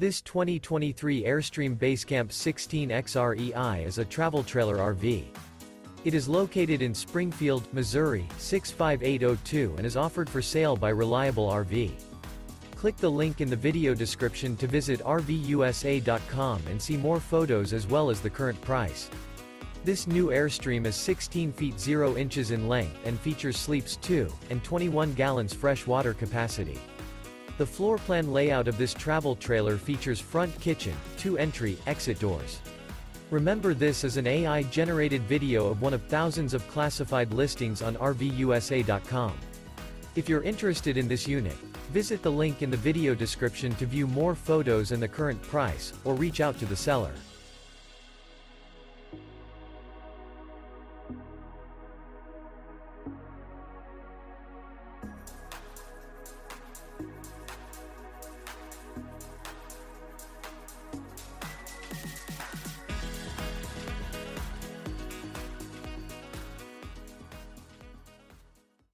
This 2023 Airstream Basecamp 16XREI is a travel trailer RV. It is located in Springfield, Missouri, 65802 and is offered for sale by Reliable RV. Click the link in the video description to visit RVUSA.com and see more photos as well as the current price. This new Airstream is 16 feet 0 inches in length and features sleeps 2, and 21 gallons fresh water capacity. The floor plan layout of this travel trailer features front kitchen, 2 entry, exit doors. Remember, this is an AI-generated video of one of thousands of classified listings on RVUSA.com. If you're interested in this unit, visit the link in the video description to view more photos and the current price, or reach out to the seller.